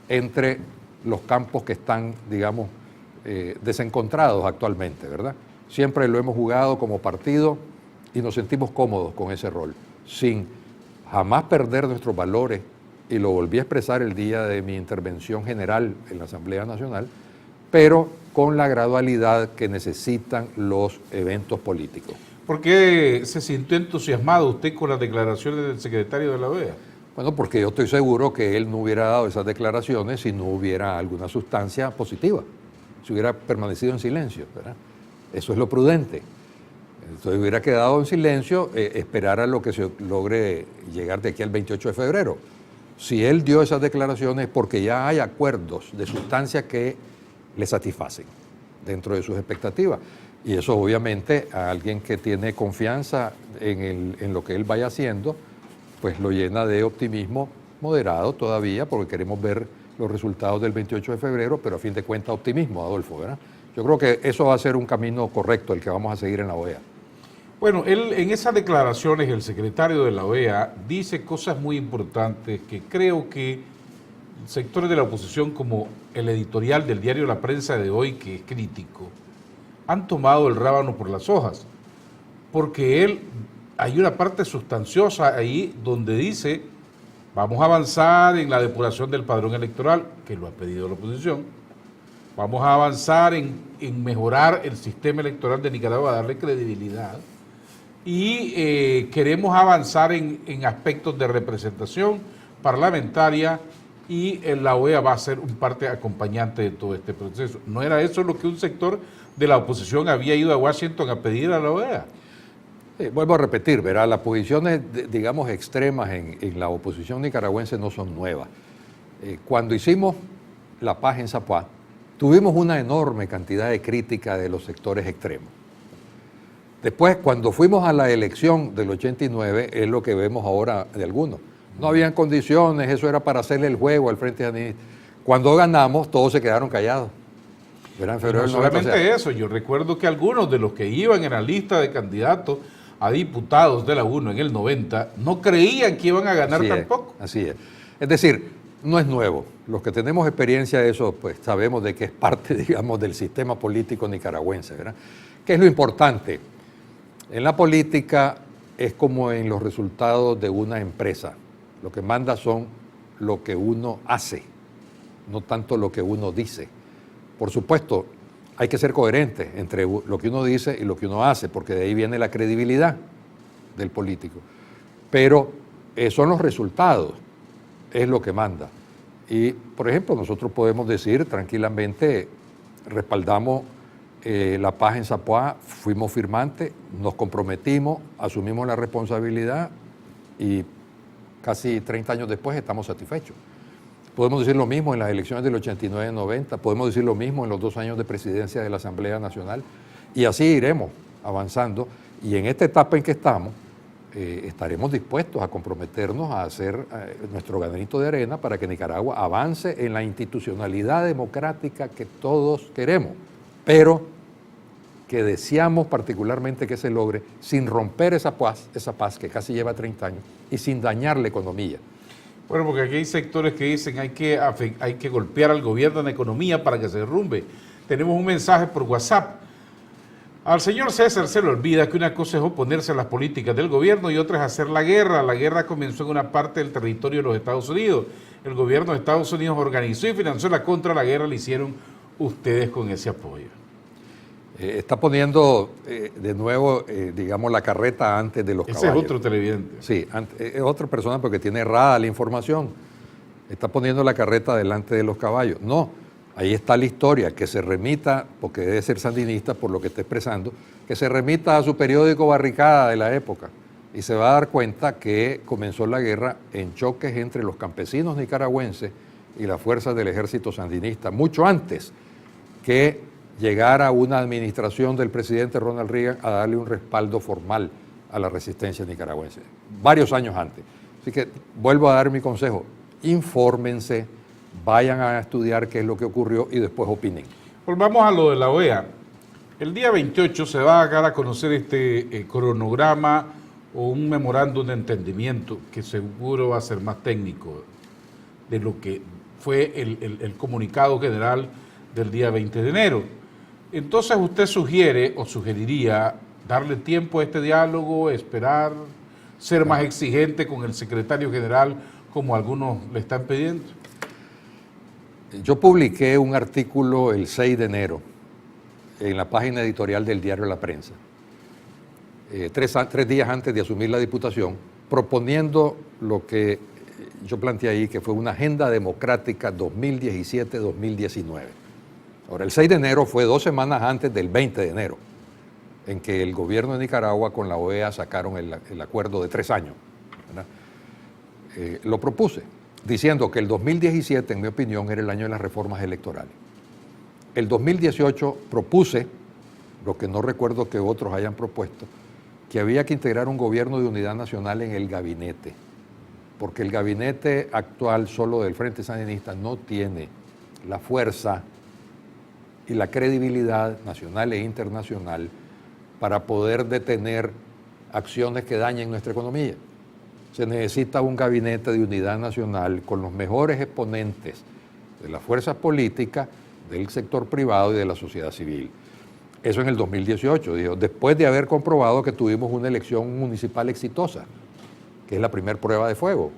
entre los campos que están, digamos, desencontrados actualmente, ¿verdad? Siempre lo hemos jugado como partido y nos sentimos cómodos con ese rol, sin jamás perder nuestros valores, y lo volví a expresar el día de mi intervención general en la Asamblea Nacional, pero con la gradualidad que necesitan los eventos políticos. ¿Por qué se sintió entusiasmado usted con las declaraciones del secretario de la OEA? Bueno, porque yo estoy seguro que él no hubiera dado esas declaraciones si no hubiera alguna sustancia positiva, si hubiera permanecido en silencio, ¿verdad? Eso es lo prudente. Entonces hubiera quedado en silencio, esperar a lo que se logre llegar de aquí al 28 de febrero. Si él dio esas declaraciones es porque ya hay acuerdos de sustancia que le satisfacen dentro de sus expectativas. Y eso obviamente a alguien que tiene confianza en lo que él vaya haciendo, pues lo llena de optimismo moderado todavía, porque queremos ver los resultados del 28 de febrero, pero a fin de cuentas optimismo, Adolfo, ¿verdad? Yo creo que eso va a ser un camino correcto el que vamos a seguir en la OEA. Bueno, él en esas declaraciones, el secretario de la OEA dice cosas muy importantes que creo que sectores de la oposición, como el editorial del diario La Prensa de hoy, que es crítico, han tomado el rábano por las hojas, porque hay una parte sustanciosa ahí donde dice, vamos a avanzar en la depuración del padrón electoral, que lo ha pedido la oposición, vamos a avanzar en mejorar el sistema electoral de Nicaragua, darle credibilidad, y queremos avanzar en aspectos de representación parlamentaria, y la OEA va a ser un parte acompañante de todo este proceso. ¿No era eso lo que un sector de la oposición había ido a Washington a pedir a la OEA? Vuelvo a repetir, ¿verdad? Las posiciones, digamos, extremas en la oposición nicaragüense no son nuevas. Cuando hicimos la paz en Zapuá, tuvimos una enorme cantidad de crítica de los sectores extremos. Después, cuando fuimos a la elección del 89, es lo que vemos ahora de algunos. No habían condiciones, eso era para hacerle el juego al Frente Sandinista. Cuando ganamos, todos se quedaron callados. No solamente eso, yo recuerdo que algunos de los que iban en la lista de candidatos a diputados de la UNO en el 90 no creían que iban a ganar tampoco. Así es. Es decir, no es nuevo. Los que tenemos experiencia de eso, pues sabemos de que es parte, digamos, del sistema político nicaragüense, ¿verdad? ¿Qué es lo importante? En la política es como en los resultados de una empresa. Lo que manda son lo que uno hace, no tanto lo que uno dice. Por supuesto, hay que ser coherente entre lo que uno dice y lo que uno hace, porque de ahí viene la credibilidad del político. Pero son los resultados, es lo que manda. Y, por ejemplo, nosotros podemos decir tranquilamente, respaldamos la paz en Zapuá, fuimos firmantes, nos comprometimos, asumimos la responsabilidad y casi 30 años después estamos satisfechos. Podemos decir lo mismo en las elecciones del 89-90, podemos decir lo mismo en los 2 años de presidencia de la Asamblea Nacional, y así iremos avanzando. Y en esta etapa en que estamos, estaremos dispuestos a comprometernos a hacer nuestro granito de arena para que Nicaragua avance en la institucionalidad democrática que todos queremos, pero que deseamos particularmente que se logre sin romper esa paz que casi lleva 30 años y sin dañar la economía. Bueno, porque aquí hay sectores que dicen hay que golpear al gobierno en la economía para que se derrumbe. Tenemos un mensaje por WhatsApp. Al señor César se le olvida que una cosa es oponerse a las políticas del gobierno y otra es hacer la guerra. La guerra comenzó en una parte del territorio de los Estados Unidos. El gobierno de Estados Unidos organizó y financió la contra la guerra, le hicieron ustedes con ese apoyo. Está poniendo de nuevo, digamos, la carreta antes de los caballos. Ese es otro televidente. Sí, es otra persona porque tiene errada la información. Está poniendo la carreta delante de los caballos. No, ahí está la historia, que se remita, porque debe ser sandinista por lo que está expresando, que se remita a su periódico Barricada de la época y se va a dar cuenta que comenzó la guerra en choques entre los campesinos nicaragüenses y las fuerzas del ejército sandinista, mucho antes que llegara una administración del presidente Ronald Reagan a darle un respaldo formal a la resistencia nicaragüense, varios años antes. Así que vuelvo a dar mi consejo, infórmense, vayan a estudiar qué es lo que ocurrió y después opinen. Volvamos a lo de la OEA. El día 28 se va a dar a conocer este cronograma o un memorándum de entendimiento que seguro va a ser más técnico de lo que fue el comunicado general del día 20 de enero. Entonces usted sugiere o sugeriría darle tiempo a este diálogo, esperar, ser más exigente con el secretario general como algunos le están pidiendo. Yo publiqué un artículo el 6 de enero en la página editorial del diario La Prensa, 3 días antes de asumir la diputación, proponiendo lo que yo planteé ahí, que fue una agenda democrática 2017-2019. Ahora, el 6 de enero fue 2 semanas antes del 20 de enero, en que el gobierno de Nicaragua con la OEA sacaron el acuerdo de 3 años. Lo propuse, diciendo que el 2017, en mi opinión, era el año de las reformas electorales. El 2018 propuse, lo que no recuerdo que otros hayan propuesto, que había que integrar un gobierno de unidad nacional en el gabinete, porque el gabinete actual solo del Frente Sandinista no tiene la fuerza y la credibilidad nacional e internacional para poder detener acciones que dañen nuestra economía. Se necesita un gabinete de unidad nacional con los mejores exponentes de las fuerzas políticas, del sector privado y de la sociedad civil. Eso en el 2018, digo, después de haber comprobado que tuvimos una elección municipal exitosa, que es la primera prueba de fuego,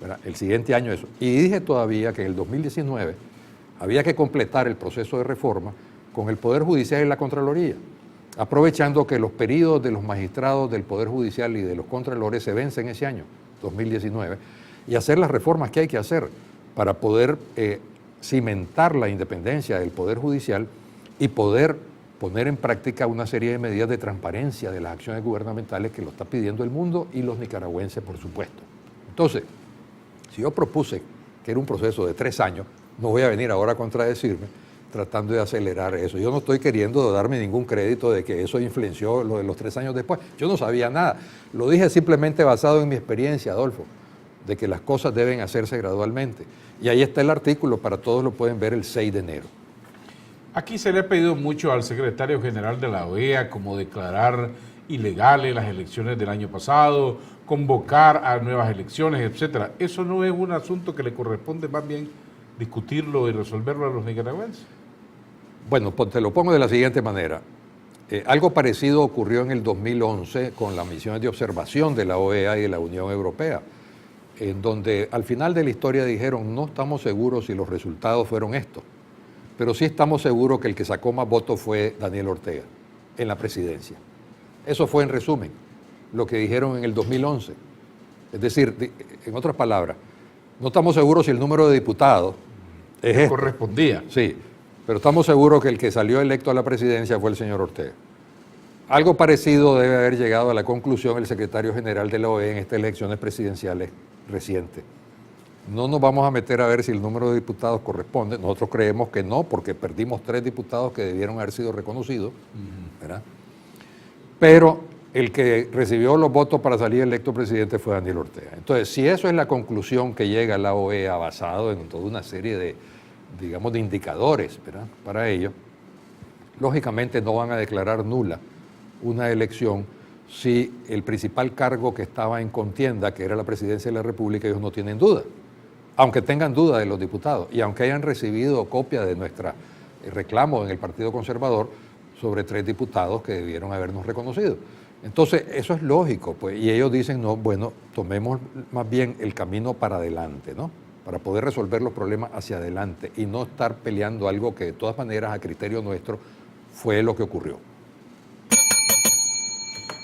¿verdad? El siguiente año eso. Y dije todavía que en el 2019 había que completar el proceso de reforma con el Poder Judicial y la Contraloría, aprovechando que los periodos de los magistrados del Poder Judicial y de los contralores se vencen ese año, 2019, y hacer las reformas que hay que hacer para poder cimentar la independencia del Poder Judicial y poder poner en práctica una serie de medidas de transparencia de las acciones gubernamentales que lo está pidiendo el mundo y los nicaragüenses, por supuesto. Entonces, si yo propuse que era un proceso de 3 años, no voy a venir ahora a contradecirme tratando de acelerar eso. Yo no estoy queriendo darme ningún crédito de que eso influenció lo de los 3 años después. Yo no sabía nada. Lo dije simplemente basado en mi experiencia, Adolfo, de que las cosas deben hacerse gradualmente. Y ahí está el artículo, para todos lo pueden ver el 6 de enero. Aquí se le ha pedido mucho al secretario general de la OEA como declarar ilegales las elecciones del año pasado, convocar a nuevas elecciones, etcétera. ¿Eso no es un asunto que le corresponde más bien discutirlo y resolverlo a los nicaragüenses? Bueno, pues te lo pongo de la siguiente manera. Algo parecido ocurrió en el 2011 con las misiones de observación de la OEA y de la Unión Europea, en donde al final de la historia dijeron, no estamos seguros si los resultados fueron estos, pero sí estamos seguros que el que sacó más votos fue Daniel Ortega en la presidencia. Eso fue, en resumen, lo que dijeron en el 2011. Es decir, en otras palabras, no estamos seguros si el número de diputados es este. Correspondía. Sí, pero estamos seguros que el que salió electo a la presidencia fue el señor Ortega. Algo parecido debe haber llegado a la conclusión el secretario general de la OEA en estas elecciones presidenciales recientes. No nos vamos a meter a ver si el número de diputados corresponde. Nosotros creemos que no, porque perdimos 3 diputados que debieron haber sido reconocidos, ¿verdad? Pero el que recibió los votos para salir electo presidente fue Daniel Ortega. Entonces, si eso es la conclusión que llega la OEA basado en toda una serie de, digamos, de indicadores, ¿verdad?, para ello, lógicamente no van a declarar nula una elección si el principal cargo que estaba en contienda, que era la presidencia de la República, ellos no tienen duda, aunque tengan duda de los diputados y aunque hayan recibido copia de nuestro reclamo en el Partido Conservador sobre 3 diputados que debieron habernos reconocido. Entonces, eso es lógico, pues, y ellos dicen, no, bueno, tomemos más bien el camino para adelante, ¿no?, para poder resolver los problemas hacia adelante y no estar peleando algo que de todas maneras, a criterio nuestro, fue lo que ocurrió.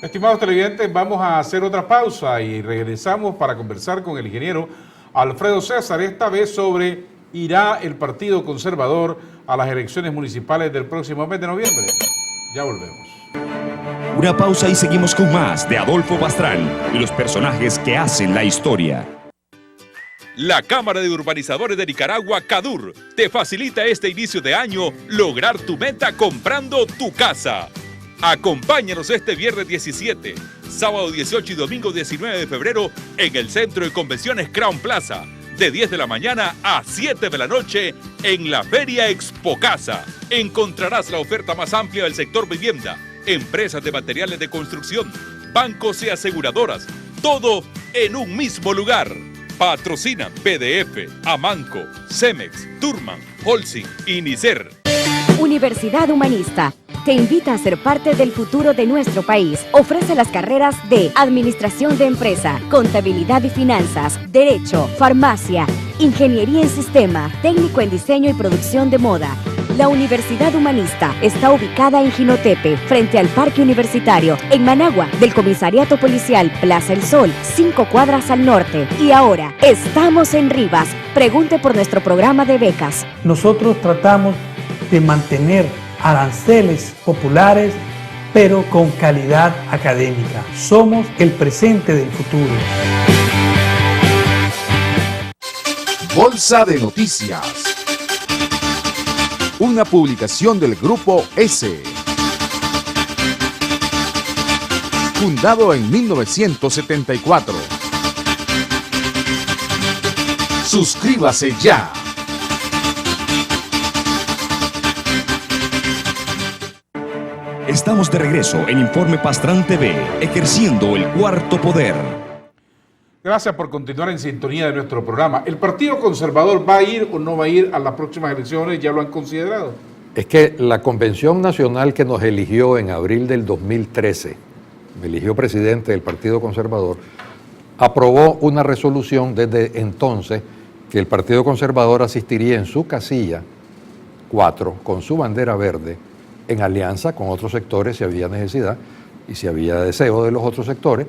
Estimados televidentes, vamos a hacer otra pausa y regresamos para conversar con el ingeniero Alfredo César, esta vez sobre ¿irá el Partido Conservador a las elecciones municipales del próximo mes de noviembre? Ya volvemos. Una pausa y seguimos con más de Adolfo Pastrán y los personajes que hacen la historia. La Cámara de Urbanizadores de Nicaragua, CADUR, te facilita este inicio de año lograr tu meta comprando tu casa. Acompáñanos este viernes 17, sábado 18 y domingo 19 de febrero en el Centro de Convenciones Crown Plaza, de 10 de la mañana a 7 de la noche en la Feria Expo Casa. Encontrarás la oferta más amplia del sector vivienda, empresas de materiales de construcción, bancos y aseguradoras, todo en un mismo lugar. Patrocinan PDF, Amanco, Cemex, Turman, Holcim y Nicer. Universidad Humanista te invita a ser parte del futuro de nuestro país. Ofrece las carreras de Administración de Empresa, Contabilidad y Finanzas, Derecho, Farmacia, Ingeniería en Sistema, Técnico en Diseño y Producción de Moda. La Universidad Humanista está ubicada en Jinotepe, frente al Parque Universitario, en Managua, del Comisariato Policial Plaza El Sol, 5 cuadras al norte. Y ahora, estamos en Rivas. Pregunte por nuestro programa de becas. Nosotros tratamos de mantener aranceles populares, pero con calidad académica. Somos el presente del futuro. Bolsa de Noticias. Una publicación del Grupo S. Fundado en 1974. Suscríbase ya. Estamos de regreso en Informe Pastrán TV, ejerciendo el cuarto poder. Gracias por continuar en sintonía de nuestro programa. ¿El Partido Conservador va a ir o no va a ir a las próximas elecciones? ¿Ya lo han considerado? Es que la Convención Nacional que nos eligió en abril del 2013, me eligió presidente del Partido Conservador, aprobó una resolución desde entonces que el Partido Conservador asistiría en su casilla 4 con su bandera verde, en alianza con otros sectores si había necesidad y si había deseo de los otros sectores,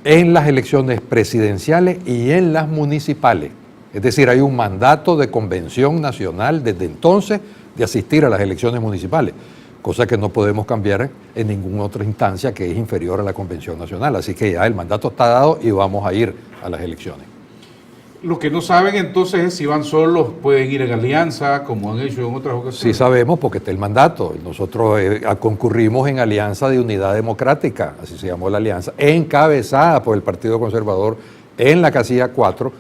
en las elecciones presidenciales y en las municipales. Es decir, hay un mandato de convención nacional desde entonces de asistir a las elecciones municipales, cosa que no podemos cambiar en ninguna otra instancia que es inferior a la convención nacional. Así que ya el mandato está dado y vamos a ir a las elecciones. Lo que no saben entonces es si van solos, pueden ir en alianza, como han hecho en otras ocasiones. Sí sabemos porque está el mandato. Nosotros concurrimos en Alianza de Unidad Democrática, así se llamó la alianza, encabezada por el Partido Conservador en la casilla 4,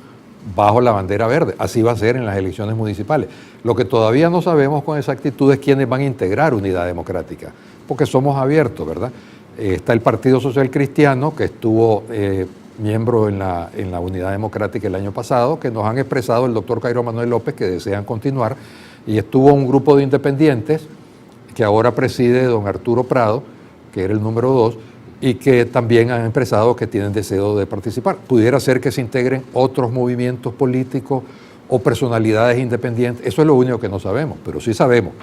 bajo la bandera verde. Así va a ser en las elecciones municipales. Lo que todavía no sabemos con exactitud es quiénes van a integrar Unidad Democrática, porque somos abiertos, ¿verdad? Está el Partido Social Cristiano, que estuvo miembro en la Unidad Democrática el año pasado, que nos han expresado el doctor Cairo Manuel López que desean continuar, y estuvo un grupo de independientes que ahora preside don Arturo Prado, que era el número 2, y que también han expresado que tienen deseo de participar. Pudiera ser que se integren otros movimientos políticos o personalidades independientes, eso es lo único que no sabemos, pero sí sabemos,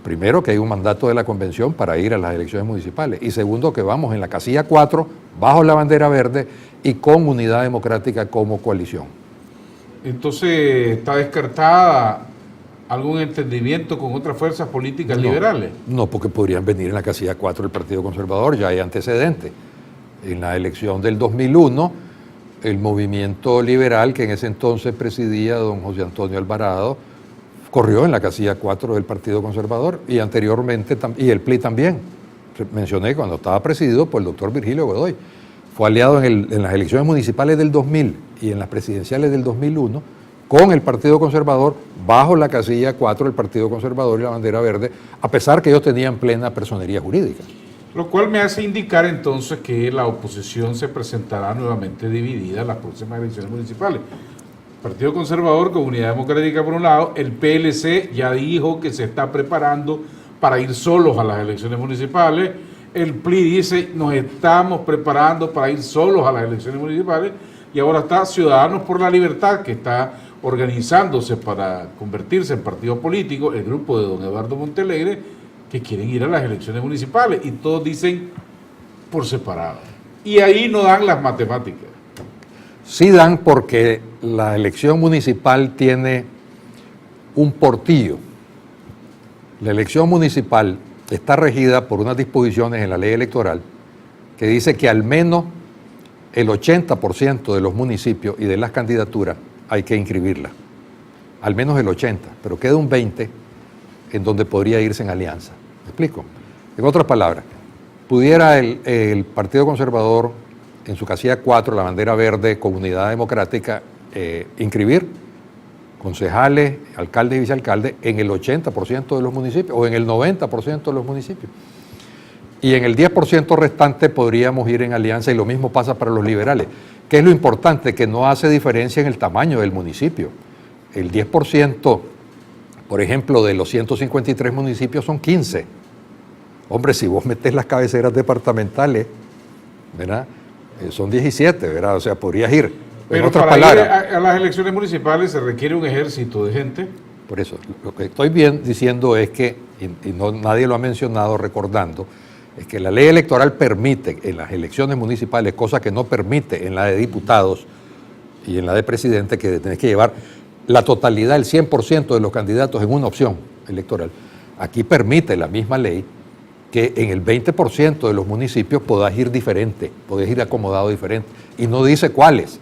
primero, que hay un mandato de la convención para ir a las elecciones municipales, y segundo, que vamos en la casilla 4, bajo la bandera verde y con Unidad Democrática como coalición. Entonces, ¿está descartada algún entendimiento con otras fuerzas políticas liberales? No, porque podrían venir en la casilla 4 del Partido Conservador, ya hay antecedentes. En la elección del 2001, el movimiento liberal, que en ese entonces presidía don José Antonio Alvarado, corrió en la casilla 4 del Partido Conservador, y anteriormente, y el PLI también. Mencioné cuando estaba presidido por el doctor Virgilio Godoy. Fue aliado en las elecciones municipales del 2000 y en las presidenciales del 2001 con el Partido Conservador, bajo la casilla 4 del Partido Conservador y la bandera verde, a pesar que ellos tenían plena personería jurídica. Lo cual me hace indicar entonces que la oposición se presentará nuevamente dividida en las próximas elecciones municipales. Partido Conservador con Unidad Democrática por un lado, el PLC ya dijo que se está preparando para ir solos a las elecciones municipales, el PLI dice nos estamos preparando para ir solos a las elecciones municipales, y ahora está Ciudadanos por la Libertad, que está organizándose para convertirse en partido político, el grupo de don Eduardo Montealegre, que quieren ir a las elecciones municipales, y todos dicen por separado. Y ahí no dan las matemáticas. Sí dan, porque la elección municipal tiene un portillo. La elección municipal está regida por unas disposiciones en la ley electoral que dice que al menos el 80% de los municipios y de las candidaturas hay que inscribirla, al menos el 80%, pero queda un 20% en donde podría irse en alianza. ¿Me explico? En otras palabras, pudiera el Partido Conservador, en su casilla 4, la bandera verde, Comunidad Democrática, inscribir concejales, alcaldes y vicealcaldes en el 80% de los municipios o en el 90% de los municipios. Y en el 10% restante podríamos ir en alianza, y lo mismo pasa para los liberales. ¿Qué es lo importante? Que no hace diferencia en el tamaño del municipio. El 10%, por ejemplo, de los 153 municipios son 15. Hombre, si vos metés las cabeceras departamentales, ¿verdad? Son 17, ¿verdad? O sea, podrías ir. Pero en otras para palabras, ir a las elecciones municipales se requiere un ejército de gente. Por eso, lo que estoy diciendo es que, y no, nadie lo ha mencionado recordando, es que la ley electoral permite en las elecciones municipales, cosa que no permite en la de diputados y en la de presidente, que tenés que llevar la totalidad, el 100% de los candidatos en una opción electoral. Aquí permite la misma ley que en el 20% de los municipios podás ir diferente, podés ir acomodado diferente, y no dice cuáles.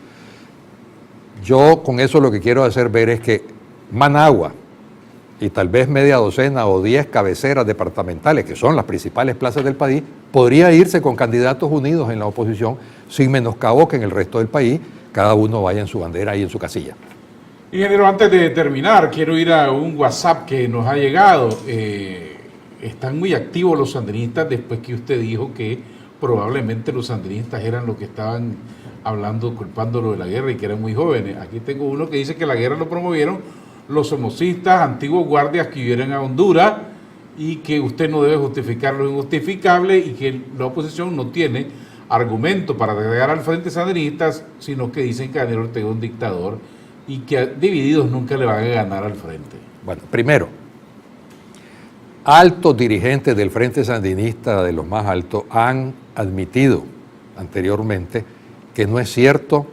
Yo con eso lo que quiero hacer ver es que Managua y tal vez media docena o 10 cabeceras departamentales, que son las principales plazas del país, podría irse con candidatos unidos en la oposición sin menoscabo que en el resto del país cada uno vaya en su bandera y en su casilla. Ingeniero, antes de terminar, quiero ir a un WhatsApp que nos ha llegado. Están muy activos los sandinistas después que usted dijo que probablemente los sandinistas eran los que estaban hablando, culpándolo de la guerra y que eran muy jóvenes. Aquí tengo uno que dice que la guerra lo promovieron los somocistas, antiguos guardias que vivían a Honduras, y que usted no debe justificar lo injustificable y que la oposición no tiene argumento para agregar al frente sandinistas, sino que dicen que Daniel Ortega es un dictador y que divididos nunca le van a ganar al frente. Bueno, primero, altos dirigentes del Frente Sandinista, de los más altos, han admitido anteriormente que no es cierto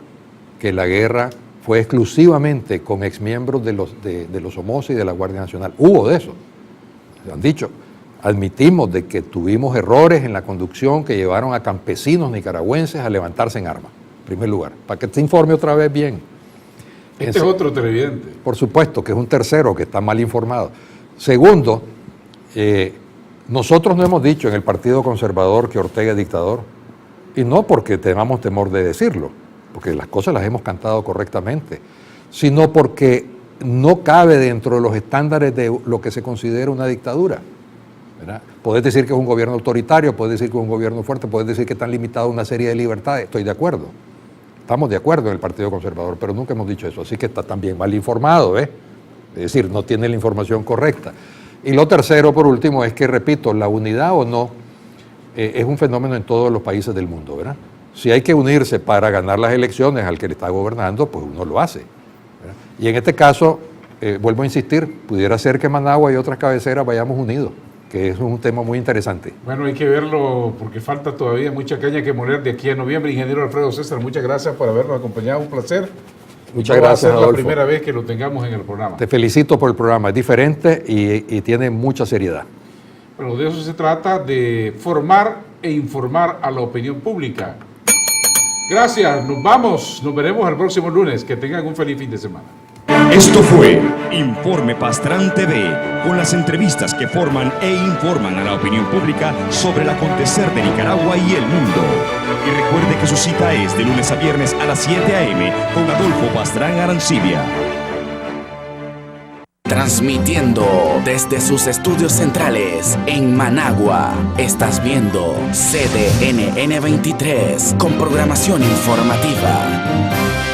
que la guerra fue exclusivamente con exmiembros de los Somos y de la Guardia Nacional. Hubo de eso. Han dicho, admitimos de que tuvimos errores en la conducción que llevaron a campesinos nicaragüenses a levantarse en armas, en primer lugar, para que te informe otra vez bien. Este es otro televidente. Por supuesto, que es un tercero que está mal informado. Segundo, nosotros no hemos dicho en el Partido Conservador que Ortega es dictador, y no porque tengamos temor de decirlo, porque las cosas las hemos cantado correctamente, sino porque no cabe dentro de los estándares de lo que se considera una dictadura, ¿verdad? Podés decir que es un gobierno autoritario, podés decir que es un gobierno fuerte, podés decir que están limitadas una serie de libertades, estoy de acuerdo. Estamos de acuerdo en el Partido Conservador, pero nunca hemos dicho eso, así que está también mal informado, ¿eh? Es decir, no tiene la información correcta. Y lo tercero, por último, es que, repito, la unidad o no es un fenómeno en todos los países del mundo, ¿verdad? Si hay que unirse para ganar las elecciones al que le está gobernando, pues uno lo hace, ¿verdad? Y en este caso, vuelvo a insistir, pudiera ser que Managua y otras cabeceras vayamos unidos, que es un tema muy interesante. Bueno, hay que verlo porque falta todavía mucha caña que moler de aquí a noviembre. Ingeniero Alfredo César, muchas gracias por habernos acompañado, un placer. Muchas gracias, Adolfo. Va a ser la primera vez que lo tengamos en el programa. Te felicito por el programa, es diferente y tiene mucha seriedad. Bueno, de eso se trata, de formar e informar a la opinión pública. Gracias, nos vamos, nos veremos el próximo lunes. Que tengan un feliz fin de semana. Esto fue Informe Pastrán TV, con las entrevistas que forman e informan a la opinión pública sobre el acontecer de Nicaragua y el mundo. Y recuerde que su cita es de lunes a viernes a las 7 a.m. con Adolfo Pastrán Arancibia. Transmitiendo desde sus estudios centrales en Managua. Estás viendo CDNN 23 con programación informativa.